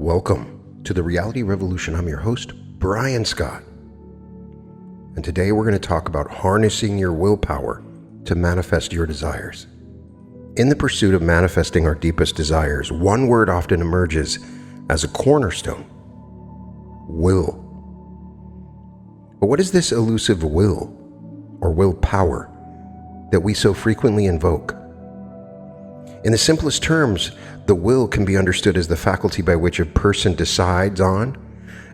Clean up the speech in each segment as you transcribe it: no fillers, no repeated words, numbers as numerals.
Welcome to the Reality Revolution. I'm your host, Brian Scott. And today we're going to talk about harnessing your willpower to manifest your desires. In the pursuit of manifesting our deepest desires, one word often emerges as a cornerstone: will. But what is this elusive will, or willpower, that we so frequently invoke? In the simplest terms, the will can be understood as the faculty by which a person decides on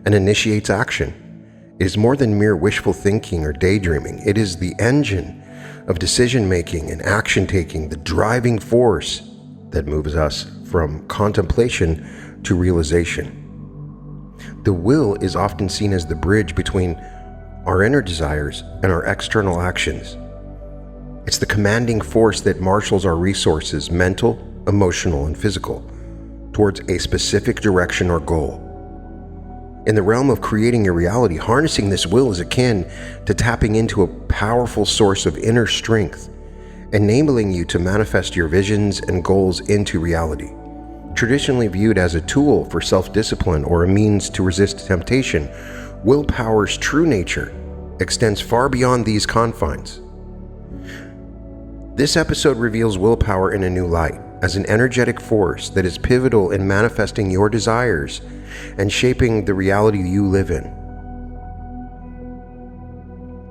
and initiates action. It is more than mere wishful thinking or daydreaming. It is the engine of decision-making and action-taking, the driving force that moves us from contemplation to realization. The will is often seen as the bridge between our inner desires and our external actions. It's the commanding force that marshals our resources, mental, emotional, and physical, towards a specific direction or goal. In the realm of creating your reality, harnessing this will is akin to tapping into a powerful source of inner strength, enabling you to manifest your visions and goals into reality. Traditionally viewed as a tool for self-discipline or a means to resist temptation, willpower's true nature extends far beyond these confines. This episode reveals willpower in a new light, as an energetic force that is pivotal in manifesting your desires and shaping the reality you live in.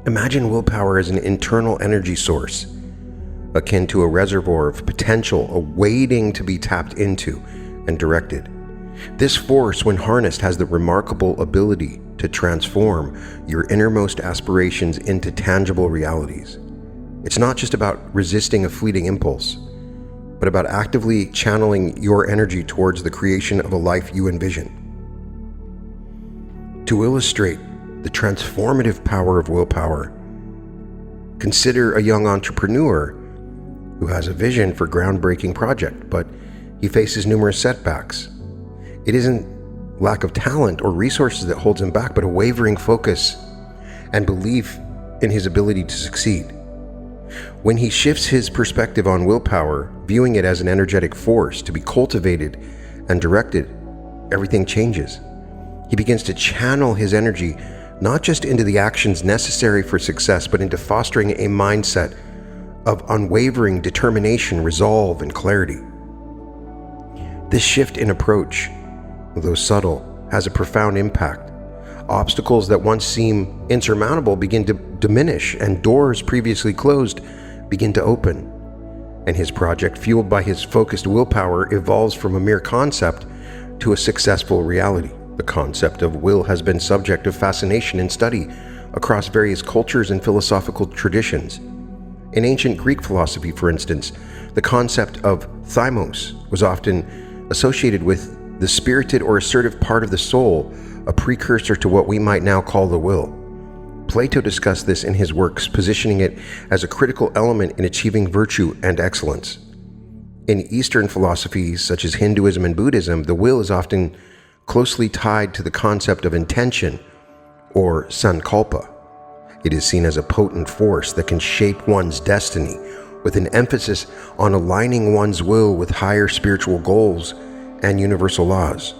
Imagine willpower as an internal energy source, akin to a reservoir of potential awaiting to be tapped into and directed. This force, when harnessed, has the remarkable ability to transform your innermost aspirations into tangible realities. It's not just about resisting a fleeting impulse, but about actively channeling your energy towards the creation of a life you envision. To illustrate the transformative power of willpower, consider a young entrepreneur who has a vision for a groundbreaking project, but he faces numerous setbacks. It isn't lack of talent or resources that holds him back, but a wavering focus and belief in his ability to succeed. When he shifts his perspective on willpower, viewing it as an energetic force to be cultivated and directed, everything changes. He begins to channel his energy not just into the actions necessary for success, but into fostering a mindset of unwavering determination, resolve, and clarity. This shift in approach, though subtle, has a profound impact. Obstacles that once seem insurmountable begin to diminish, and doors previously closed begin to open. And his project, fueled by his focused willpower, evolves from a mere concept to a successful reality. The concept of will has been subject of fascination and study across various cultures and philosophical traditions. In ancient Greek philosophy, for instance, the concept of thymos was often associated with the spirited or assertive part of the soul, a precursor to what we might now call the will. Plato discussed this in his works, positioning it as a critical element in achieving virtue and excellence. In Eastern philosophies such as Hinduism and Buddhism, the will is often closely tied to the concept of intention, or sankalpa. It is seen as a potent force that can shape one's destiny, with an emphasis on aligning one's will with higher spiritual goals and universal laws.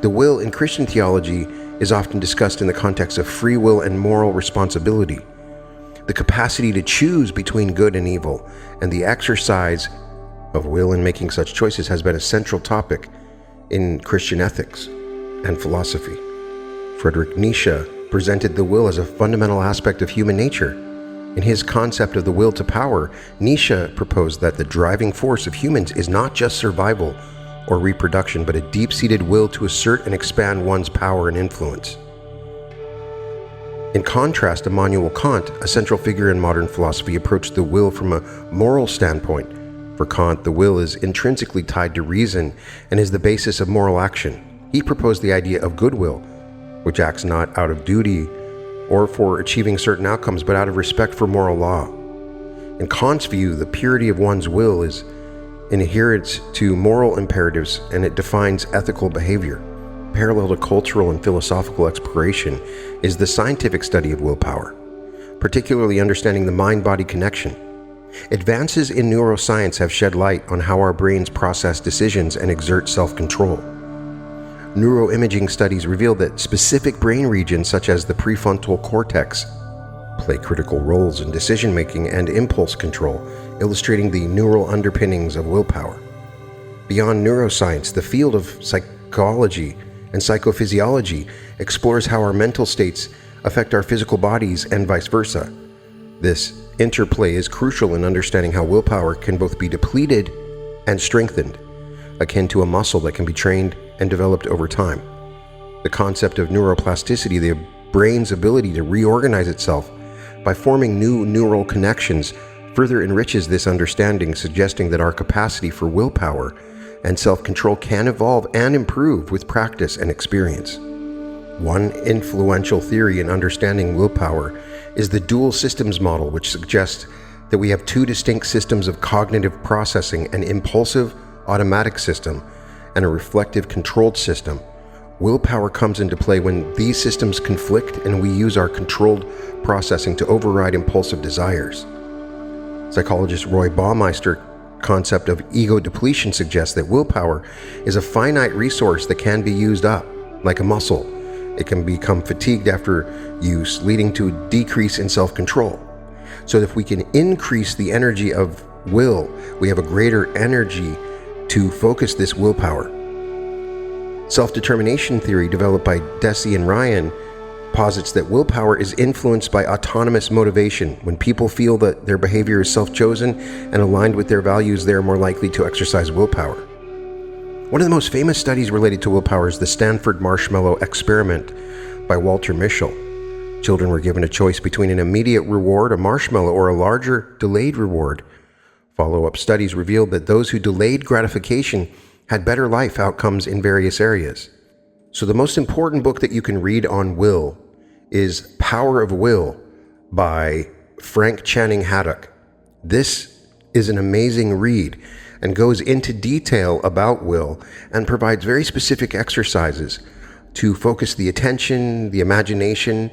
The will in Christian theology is often discussed in the context of free will and moral responsibility. The capacity to choose between good and evil, and the exercise of will in making such choices, has been a central topic in Christian ethics and philosophy. Friedrich Nietzsche presented the will as a fundamental aspect of human nature. In his concept of the will to power, Nietzsche proposed that the driving force of humans is not just survival or reproduction, but a deep-seated will to assert and expand one's power and influence. In contrast, Immanuel Kant, a central figure in modern philosophy, approached the will from a moral standpoint. For Kant, the will is intrinsically tied to reason and is the basis of moral action. He proposed the idea of goodwill, which acts not out of duty or for achieving certain outcomes, but out of respect for moral law. In Kant's view, the purity of one's will is in adherence to moral imperatives, and it defines ethical behavior. Parallel to cultural and philosophical exploration is the scientific study of willpower, particularly understanding the mind-body connection. Advances in neuroscience have shed light on how our brains process decisions and exert self-control. Neuroimaging studies reveal that specific brain regions such as the prefrontal cortex play critical roles in decision-making and impulse control, illustrating the neural underpinnings of willpower. Beyond neuroscience, the field of psychology and psychophysiology explores how our mental states affect our physical bodies and vice versa. This interplay is crucial in understanding how willpower can both be depleted and strengthened, akin to a muscle that can be trained and developed over time. The concept of neuroplasticity, the brain's ability to reorganize itself by forming new neural connections, further enriches this understanding, suggesting that our capacity for willpower and self-control can evolve and improve with practice and experience. One influential theory in understanding willpower is the dual systems model, which suggests that we have two distinct systems of cognitive processing: an impulsive automatic system and a reflective controlled system. Willpower comes into play when these systems conflict and we use our controlled processing to override impulsive desires. Psychologist Roy Baumeister's concept of ego depletion suggests that willpower is a finite resource that can be used up, like a muscle. It can become fatigued after use, leading to a decrease in self-control. So if we can increase the energy of will, we have a greater energy to focus this willpower. Self-determination theory, developed by Deci and Ryan, posits that willpower is influenced by autonomous motivation. When people feel that their behavior is self-chosen and aligned with their values, they are more likely to exercise willpower. One of the most famous studies related to willpower is the Stanford Marshmallow Experiment by Walter Mischel. Children were given a choice between an immediate reward, a marshmallow, or a larger delayed reward. Follow-up studies revealed that those who delayed gratification had better life outcomes in various areas. So the most important book that you can read on will is Power of Will by Frank Channing Haddock. This is an amazing read and goes into detail about will and provides very specific exercises to focus the attention, the imagination,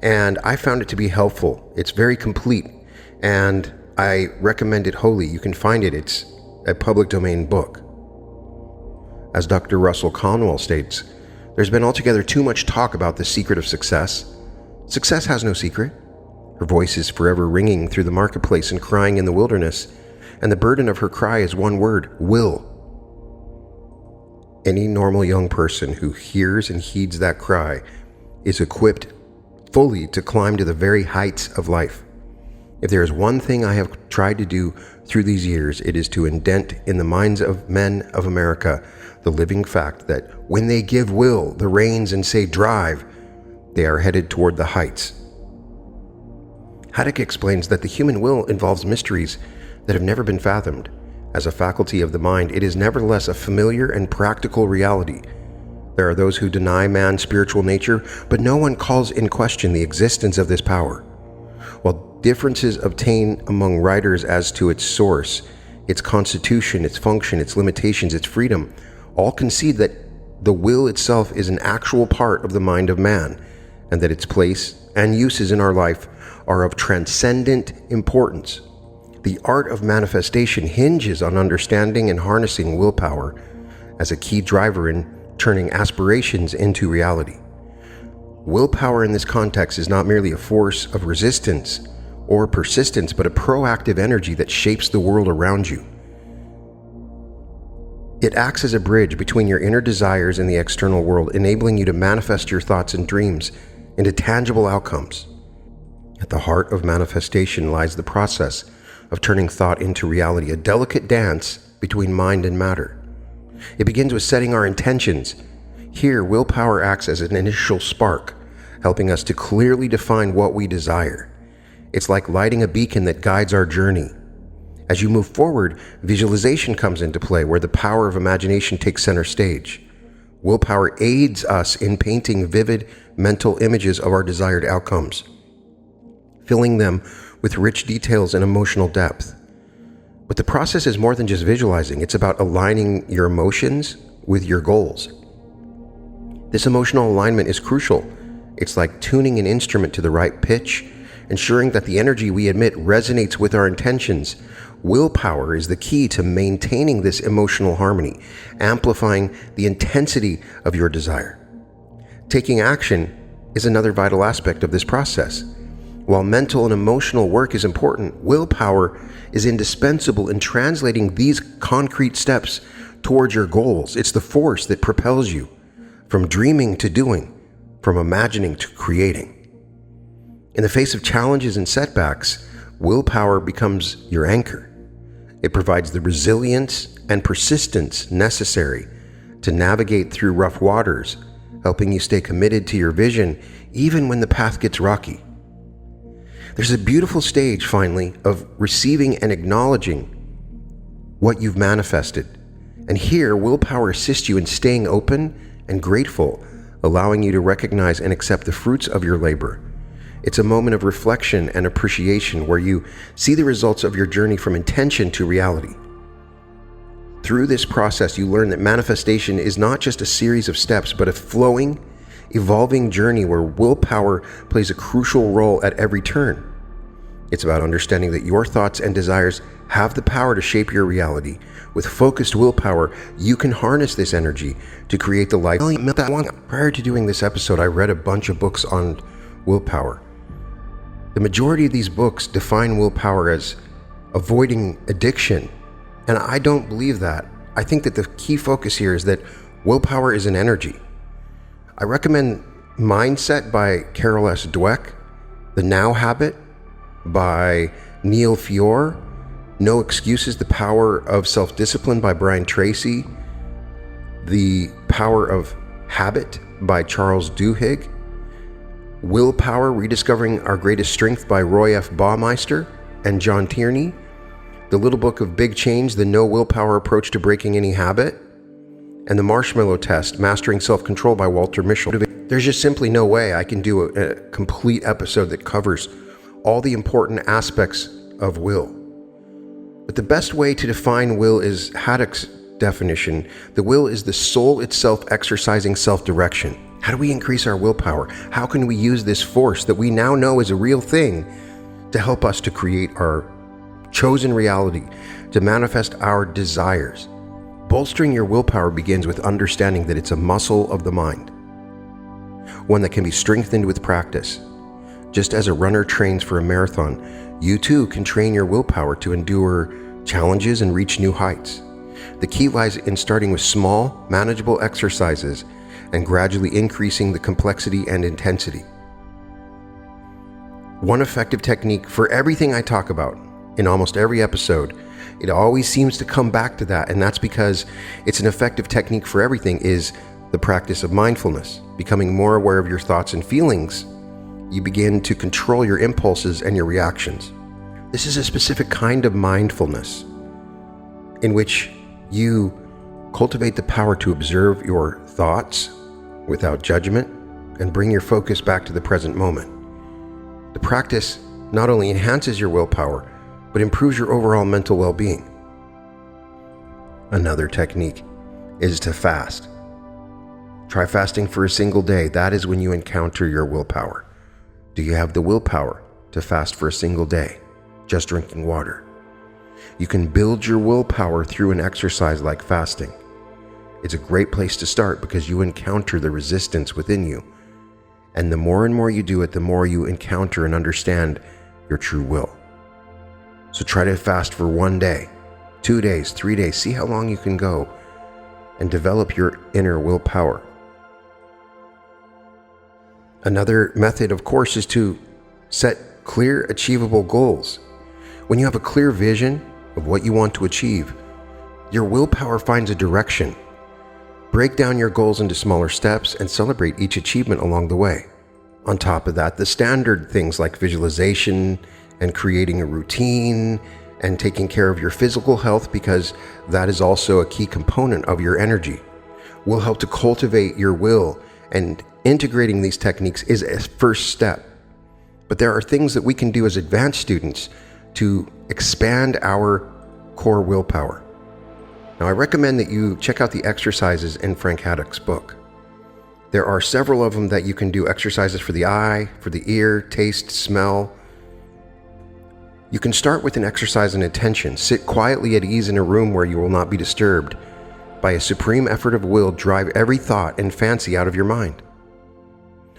and I found it to be helpful. It's very complete and I recommend it wholly. You can find it. It's a public domain book. As Dr. Russell Conwell states, there's been altogether too much talk about the secret of success. Success has no secret. Her voice is forever ringing through the marketplace and crying in the wilderness, and the burden of her cry is one word: will. Any normal young person who hears and heeds that cry is equipped fully to climb to the very heights of life. If there is one thing I have tried to do through these years, it is to indent in the minds of men of America the living fact that when they give will the reins and say drive, they are headed toward the heights. Haddock explains that the human will involves mysteries that have never been fathomed. As a faculty of the mind, it is nevertheless a familiar and practical reality. There are those who deny man's spiritual nature, but no one calls in question the existence of this power. While differences obtain among writers as to its source, its constitution, its function, its limitations, its freedom, all concede that the will itself is an actual part of the mind of man, and that its place and uses in our life are of transcendent importance. The art of manifestation hinges on understanding and harnessing willpower as a key driver in turning aspirations into reality. Willpower in this context is not merely a force of resistance or persistence, but a proactive energy that shapes the world around you. It acts as a bridge between your inner desires and the external world, enabling you to manifest your thoughts and dreams into tangible outcomes. At the heart of manifestation lies the process of turning thought into reality, a delicate dance between mind and matter. It begins with setting our intentions. Here, willpower acts as an initial spark, helping us to clearly define what we desire. It's like lighting a beacon that guides our journey. As you move forward, visualization comes into play, where the power of imagination takes center stage. Willpower aids us in painting vivid mental images of our desired outcomes, filling them with rich details and emotional depth. But the process is more than just visualizing. It's about aligning your emotions with your goals. This emotional alignment is crucial. It's like tuning an instrument to the right pitch, ensuring that the energy we emit resonates with our intentions. willpower is the key to maintaining this emotional harmony, amplifying the intensity of your desire. Taking action is another vital aspect of this process. While mental and emotional work is important, willpower is indispensable in translating these concrete steps towards your goals. It's the force that propels you from dreaming to doing, from imagining to creating. In the face of challenges and setbacks, willpower becomes your anchor. It provides the resilience and persistence necessary to navigate through rough waters, helping you stay committed to your vision even when the path gets rocky. There's a beautiful stage, finally, of receiving and acknowledging what you've manifested. And here, willpower assists you in staying open and grateful, allowing you to recognize and accept the fruits of your labor. It's a moment of reflection and appreciation where you see the results of your journey from intention to reality. Through this process, you learn that manifestation is not just a series of steps, but a flowing, evolving journey where willpower plays a crucial role at every turn. It's about understanding that your thoughts and desires have the power to shape your reality. With focused willpower, you can harness this energy to create the life that you want. Prior to doing this episode, I read a bunch of books on willpower. The majority of these books define willpower as avoiding addiction, and I don't believe that. I think that the key focus here is that willpower is an energy. I recommend Mindset by Carol S. Dweck, The Now Habit by Neil Fiore, No Excuses, The Power of Self-Discipline by Brian Tracy, The Power of Habit by Charles Duhigg, Willpower, Rediscovering Our Greatest Strength by Roy F. Baumeister and John Tierney, The Little Book of Big Change, The No Willpower Approach to Breaking Any Habit, and The Marshmallow Test, Mastering Self-Control by Walter Mischel. There's just simply no way I can do a complete episode that covers all the important aspects of will. But the best way to define will is Haddock's definition. The will is the soul itself exercising self-direction. How do we increase our willpower? How can we use this force that we now know is a real thing to help us to create our chosen reality, to manifest our desires? Bolstering your willpower begins with understanding that it's a muscle of the mind, one that can be strengthened with practice. Just as a runner trains for a marathon, you too can train your willpower to endure challenges and reach new heights. The key lies in starting with small, manageable exercises and gradually increasing the complexity and intensity. One effective technique for everything I talk about in almost every episode, it always seems to come back to that, and that's because it's an effective technique for everything, is the practice of mindfulness. Becoming more aware of your thoughts and feelings, you begin to control your impulses and your reactions. This is a specific kind of mindfulness in which you cultivate the power to observe your thoughts without judgment and bring your focus back to the present moment. The practice not only enhances your willpower, but improves your overall mental well-being. Another technique is to fast. Try fasting for a single day. That is when you encounter your willpower. Do you have the willpower to fast for a single day, just drinking water? You can build your willpower through an exercise like fasting. It's a great place to start because you encounter the resistance within you. And the more and more you do it, the more you encounter and understand your true will. So try to fast for 1 day, 2 days, 3 days. See how long you can go and develop your inner willpower. Another method, of course, is to set clear, achievable goals. When you have a clear vision of what you want to achieve, your willpower finds a direction. Break down your goals into smaller steps and celebrate each achievement along the way. On top of that, the standard things like visualization and creating a routine and taking care of your physical health, because that is also a key component of your energy, will help to cultivate your will, and integrating these techniques is a first step. But there are things that we can do as advanced students to expand our core willpower. Now, I recommend that you check out the exercises in Frank Haddock's book. There are several of them that you can do, exercises for the eye, for the ear, taste, smell. You can start with an exercise in attention. Sit quietly at ease in a room where you will not be disturbed. By a supreme effort of will, drive every thought and fancy out of your mind.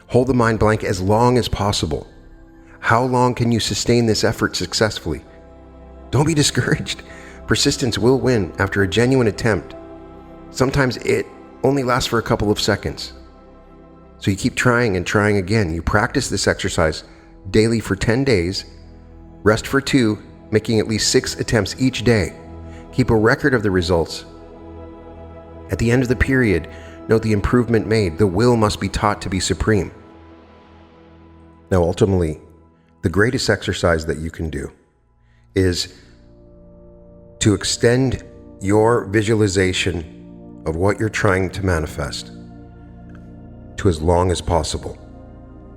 Hold the mind blank as long as possible. How long can you sustain this effort successfully? Don't be discouraged. Persistence will win after a genuine attempt. Sometimes it only lasts for a couple of seconds. So you keep trying and trying again. You practice this exercise daily for 10 days, rest for 2, making at least 6 attempts each day. Keep a record of the results. At the end of the period, note the improvement made. The will must be taught to be supreme. Now, ultimately, the greatest exercise that you can do is to extend your visualization of what you're trying to manifest to as long as possible.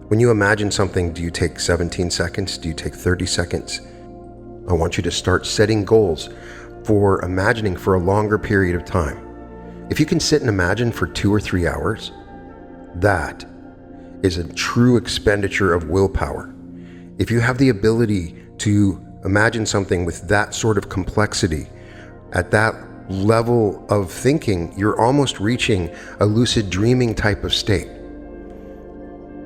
When you imagine something, do you take 17 seconds? Do you take 30 seconds? I want you to start setting goals for imagining for a longer period of time. If you can sit and imagine for 2 or 3 hours, that is a true expenditure of willpower. If you have the ability to imagine something with that sort of complexity, at that level of thinking, you're almost reaching a lucid dreaming type of state.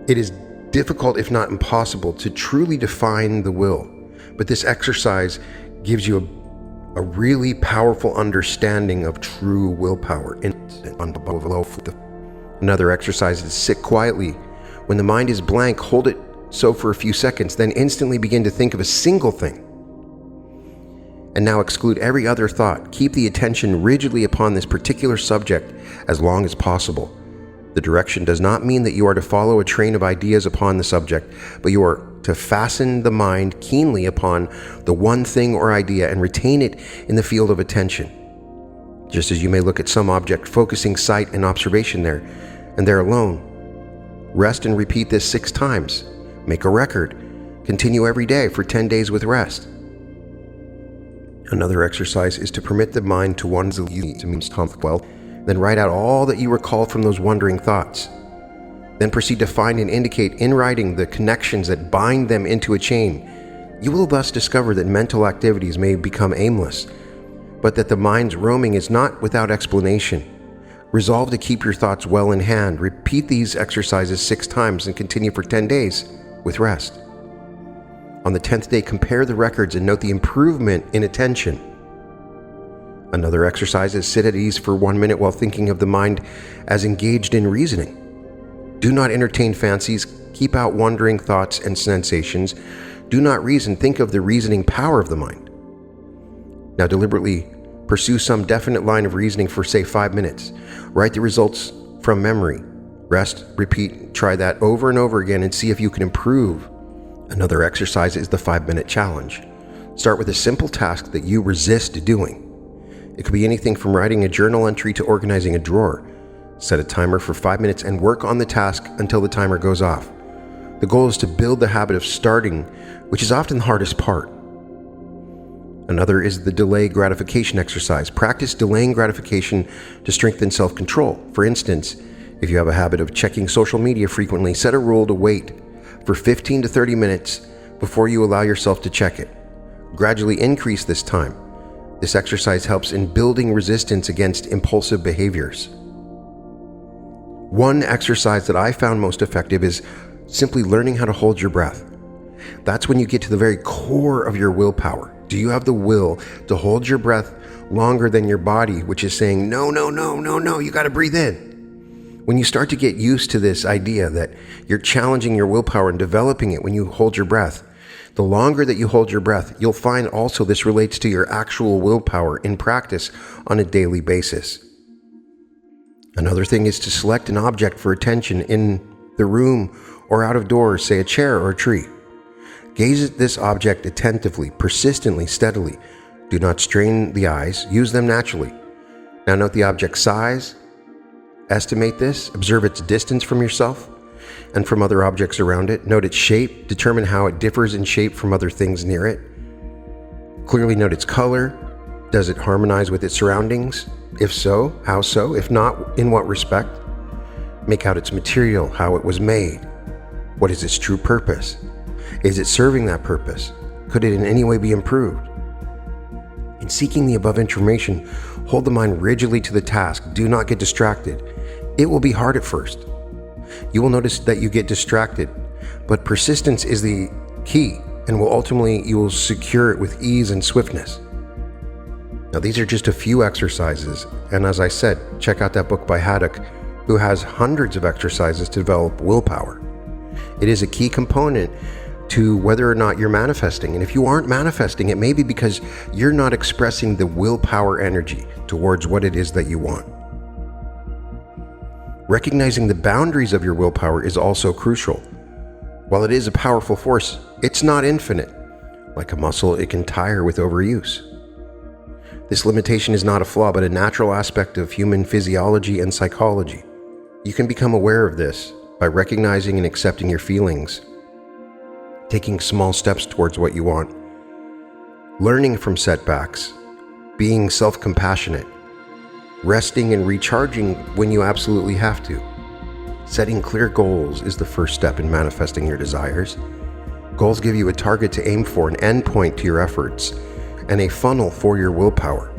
It is difficult, if not impossible, to truly define the will, but this exercise gives you a really powerful understanding of true willpower. Another exercise is sit quietly. When the mind is blank, hold it so for a few seconds, then instantly begin to think of a single thing. And now exclude every other thought. Keep the attention rigidly upon this particular subject as long as possible. The direction does not mean that you are to follow a train of ideas upon the subject, but you are to fasten the mind keenly upon the one thing or idea and retain it in the field of attention. Just as you may look at some object, focusing sight and observation there, and there alone. Rest and repeat this 6 times. Make a record. Continue every day for 10 days with rest. Another exercise is to permit the mind to wander, then write out all that you recall from those wandering thoughts. Then proceed to find and indicate in writing the connections that bind them into a chain. You will thus discover that mental activities may become aimless, but that the mind's roaming is not without explanation. Resolve to keep your thoughts well in hand. Repeat these exercises 6 times and continue for 10 days with rest. On the 10th day, compare the records and note the improvement in attention. Another exercise is sit at ease for 1 minute while thinking of the mind as engaged in reasoning. Do not entertain fancies. Keep out wandering thoughts and sensations. Do not reason. Think of the reasoning power of the mind. Now deliberately pursue some definite line of reasoning for, say, 5 minutes. Write the results from memory. Rest, repeat, try that over and over again and see if you can improve. Another exercise is the 5-minute challenge. Start with a simple task that you resist doing. It could be anything from writing a journal entry to organizing a drawer. Set a timer for 5 minutes and work on the task until the timer goes off. The goal is to build the habit of starting, which is often the hardest part. Another is the delay gratification exercise. Practice delaying gratification to strengthen self-control. For instance, if you have a habit of checking social media frequently, set a rule to wait for 15 to 30 minutes before you allow yourself to check it. Gradually increase this time. This exercise helps in building resistance against impulsive behaviors. One exercise that I found most effective is simply learning how to hold your breath. That's when you get to the very core of your willpower. Do you have the will to hold your breath longer than your body, which is saying, no, you got to breathe in? When you start to get used to this idea that you're challenging your willpower and developing it when you hold your breath, the longer that you hold your breath, you'll find also this relates to your actual willpower in practice on a daily basis. Another thing is to select an object for attention in the room or out of doors, say a chair or a tree. Gaze at this object attentively, persistently, steadily. Do not strain the eyes, use them naturally. Now note the object's size, estimate this, observe its distance from yourself and from other objects around it. Note its shape, determine how it differs in shape from other things near it. Clearly note its color. Does it harmonize with its surroundings? If so, how so? If not, in what respect? Make out its material, how it was made. What is its true purpose? Is it serving that purpose? Could it in any way be improved? In seeking the above information, hold the mind rigidly to the task. Do not get distracted. It will be hard at first. You will notice that you get distracted, but persistence is the key, and you will secure it with ease and swiftness. Now, these are just a few exercises, and as I said, check out that book by Haddock, who has hundreds of exercises to develop willpower. It is a key component to whether or not you're manifesting. And if you aren't manifesting, it may be because you're not expressing the willpower energy towards what it is that you want. Recognizing the boundaries of your willpower is also crucial. While it is a powerful force, it's not infinite. Like a muscle, it can tire with overuse. This limitation is not a flaw, but a natural aspect of human physiology and psychology. You can become aware of this by recognizing and accepting your feelings, taking small steps towards what you want, learning from setbacks, being self-compassionate, resting and recharging when you absolutely have to. Setting clear goals is the first step in manifesting your desires. Goals give you a target to aim for, an endpoint to your efforts, and a funnel for your willpower.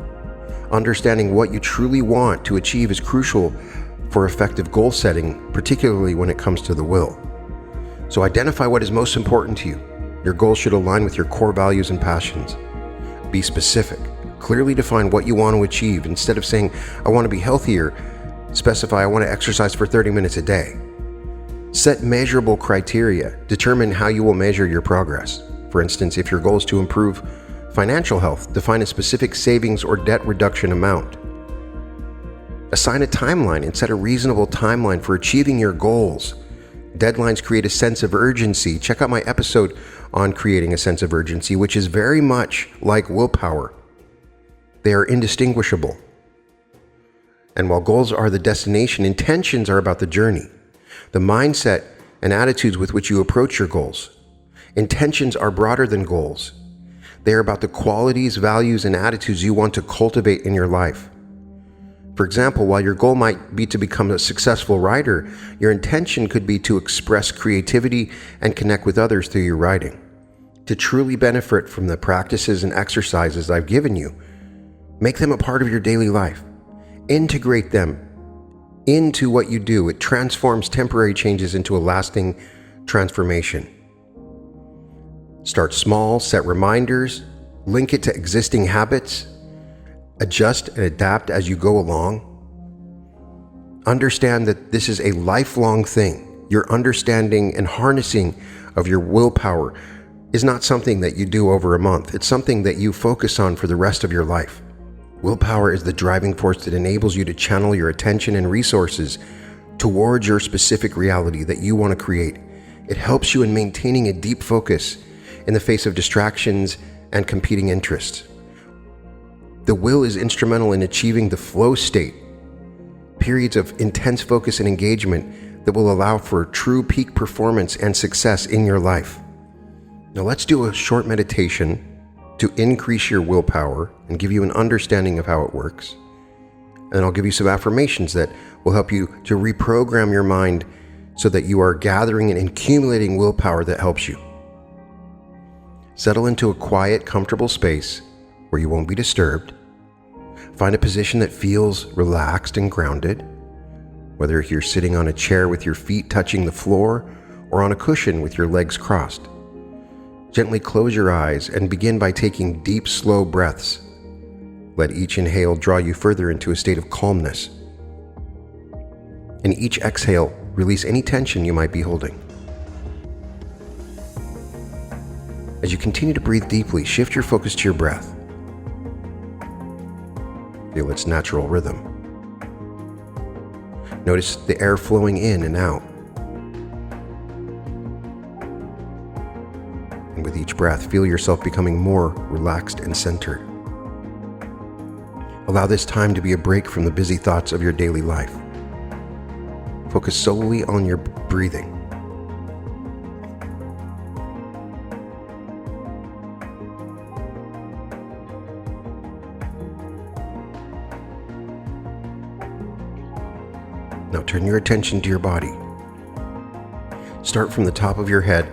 Understanding what you truly want to achieve is crucial for effective goal setting, particularly when it comes to the will. So identify what is most important to you. Your goals should align with your core values and passions. Be specific. Clearly define what you want to achieve. Instead of saying, I want to be healthier, specify, I want to exercise for 30 minutes a day. Set measurable criteria. Determine how you will measure your progress. For instance, if your goal is to improve financial health, define a specific savings or debt reduction amount. Assign a timeline and set a reasonable timeline for achieving your goals. Deadlines create a sense of urgency. Check out my episode on creating a sense of urgency, which is very much like willpower. They are indistinguishable. And while goals are the destination, intentions are about the journey, the mindset and attitudes with which you approach your goals. Intentions are broader than goals. They are about the qualities, values, and attitudes you want to cultivate in your life. For example, while your goal might be to become a successful writer, your intention could be to express creativity and connect with others through your writing. To truly benefit from the practices and exercises I've given you, make them a part of your daily life. Integrate them into what you do. It transforms temporary changes into a lasting transformation. Start small, set reminders, link it to existing habits, adjust and adapt as you go along. Understand that this is a lifelong thing. Your understanding and harnessing of your willpower is not something that you do over a month. It's something that you focus on for the rest of your life. Willpower is the driving force that enables you to channel your attention and resources towards your specific reality that you want to create. It helps you in maintaining a deep focus in the face of distractions and competing interests. The will is instrumental in achieving the flow state, periods of intense focus and engagement that will allow for true peak performance and success in your life. Now let's do a short meditation to increase your willpower and give you an understanding of how it works. And I'll give you some affirmations that will help you to reprogram your mind so that you are gathering and accumulating willpower that helps you. Settle into a quiet, comfortable space where you won't be disturbed. Find a position that feels relaxed and grounded, whether you're sitting on a chair with your feet touching the floor or on a cushion with your legs crossed. Gently close your eyes and begin by taking deep, slow breaths. Let each inhale draw you further into a state of calmness. And each exhale, release any tension you might be holding. As you continue to breathe deeply, shift your focus to your breath. Feel its natural rhythm. Notice the air flowing in and out. And with each breath, feel yourself becoming more relaxed and centered. Allow this time to be a break from the busy thoughts of your daily life. Focus solely on your breathing. Now turn your attention to your body. Start from the top of your head,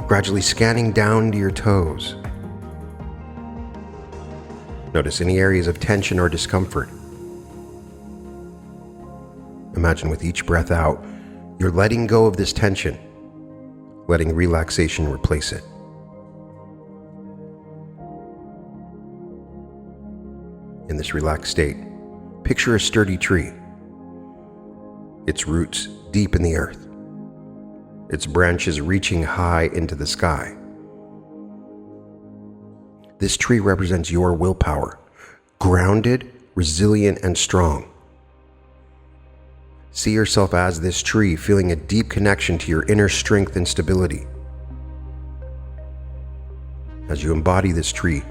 gradually scanning down to your toes, Notice any areas of tension or discomfort. Imagine with each breath out, you're letting go of this tension, letting relaxation replace it. In this relaxed state, picture a sturdy tree, its roots deep in the earth, its branches reaching high into the sky. This tree represents your willpower, grounded, resilient, and strong. See yourself as this tree, feeling a deep connection to your inner strength and stability. As you embody this tree,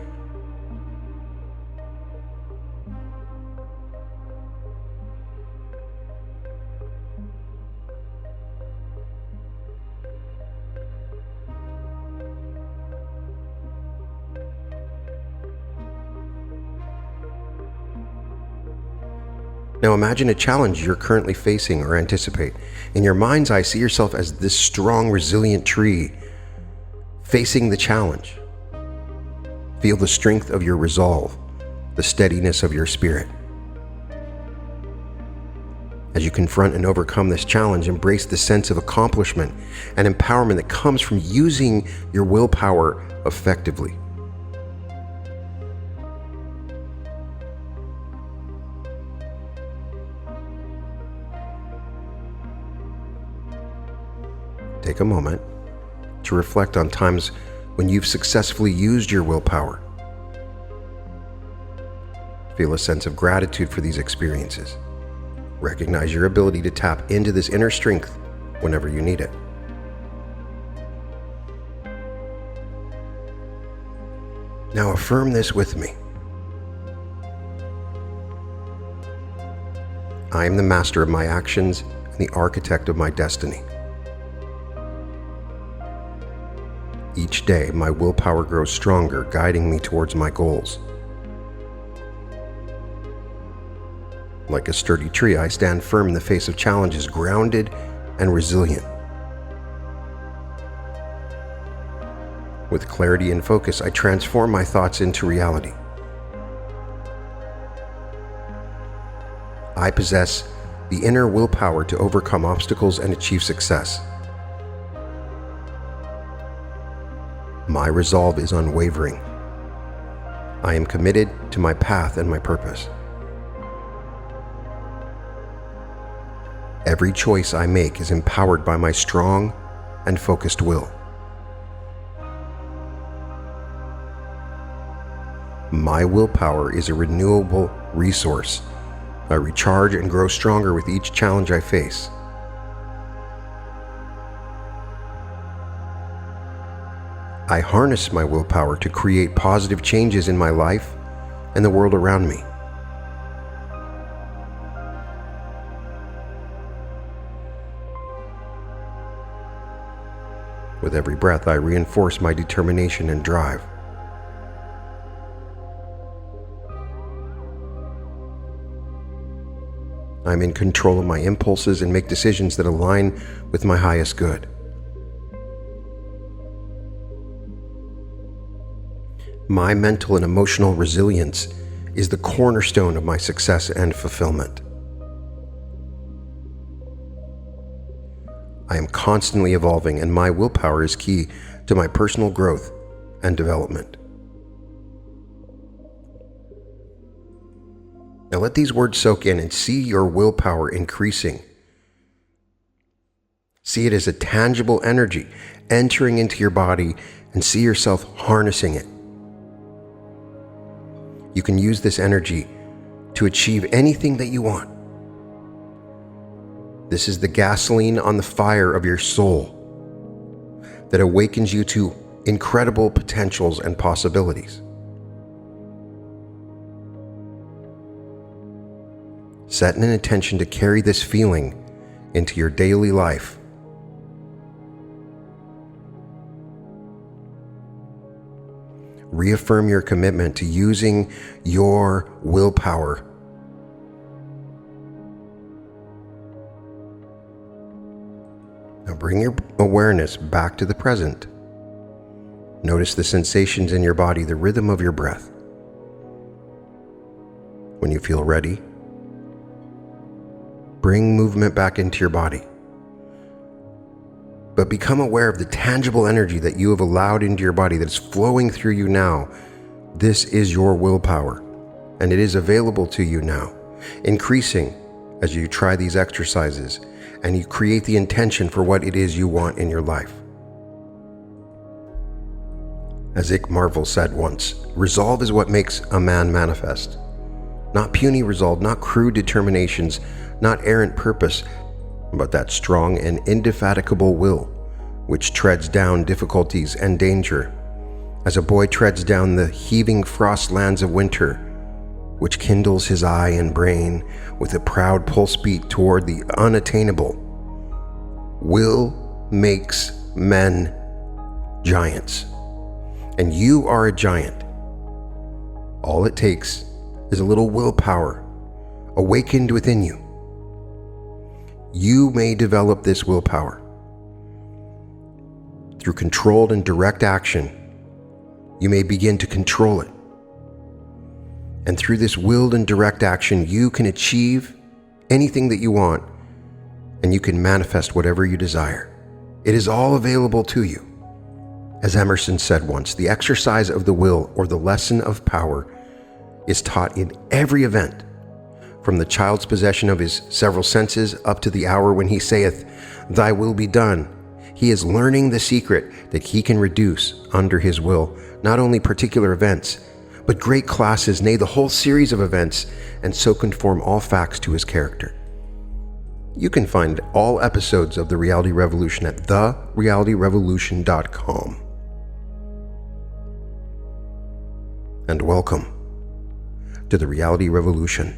now imagine a challenge you're currently facing or anticipate. In your mind's eye, see yourself as this strong, resilient tree facing the challenge. Feel the strength of your resolve, the steadiness of your spirit. As you confront and overcome this challenge, embrace the sense of accomplishment and empowerment that comes from using your willpower effectively. Take a moment to reflect on times when you've successfully used your willpower. Feel a sense of gratitude for these experiences. Recognize your ability to tap into this inner strength whenever you need it. Now affirm this with me. I am the master of my actions and the architect of my destiny. Each day, my willpower grows stronger, guiding me towards my goals. Like a sturdy tree, I stand firm in the face of challenges, grounded and resilient. With clarity and focus, I transform my thoughts into reality. I possess the inner willpower to overcome obstacles and achieve success. My resolve is unwavering. I am committed to my path and my purpose. Every choice I make is empowered by my strong and focused will. My willpower is a renewable resource. I recharge and grow stronger with each challenge I face. I harness my willpower to create positive changes in my life and the world around me. With every breath, I reinforce my determination and drive. I'm in control of my impulses and make decisions that align with my highest good. My mental and emotional resilience is the cornerstone of my success and fulfillment. I am constantly evolving, and my willpower is key to my personal growth and development. Now let these words soak in and see your willpower increasing. See it as a tangible energy entering into your body and see yourself harnessing it. You can use this energy to achieve anything that you want. This is the gasoline on the fire of your soul that awakens you to incredible potentials and possibilities. Set an intention to carry this feeling into your daily life. Reaffirm your commitment to using your willpower. Now bring your awareness back to the present. Notice the sensations in your body, the rhythm of your breath. When you feel ready, bring movement back into your body. But become aware of the tangible energy that you have allowed into your body that's flowing through you now. This is your willpower, and it is available to you now, increasing as you try these exercises and you create the intention for what it is you want in your life. As Ike Marvel said once, resolve is what makes a man manifest. Not puny resolve, not crude determinations, not errant purpose, but that strong and indefatigable will, which treads down difficulties and danger, as a boy treads down the heaving frost lands of winter, which kindles his eye and brain with a proud pulse beat toward the unattainable. Will makes men giants, and you are a giant. All it takes is a little willpower awakened within you. You may develop this willpower through controlled and direct action. You may begin to control it. And through this willed and direct action, you can achieve anything that you want, and you can manifest whatever you desire. It is all available to you. As Emerson said once, the exercise of the will, or the lesson of power, is taught in every event, from the child's possession of his several senses up to the hour when he saith, "Thy will be done." He is learning the secret that he can reduce under his will not only particular events, but great classes, nay, the whole series of events, and so conform all facts to his character. You can find all episodes of The Reality Revolution at therealityrevolution.com. And welcome to The Reality Revolution.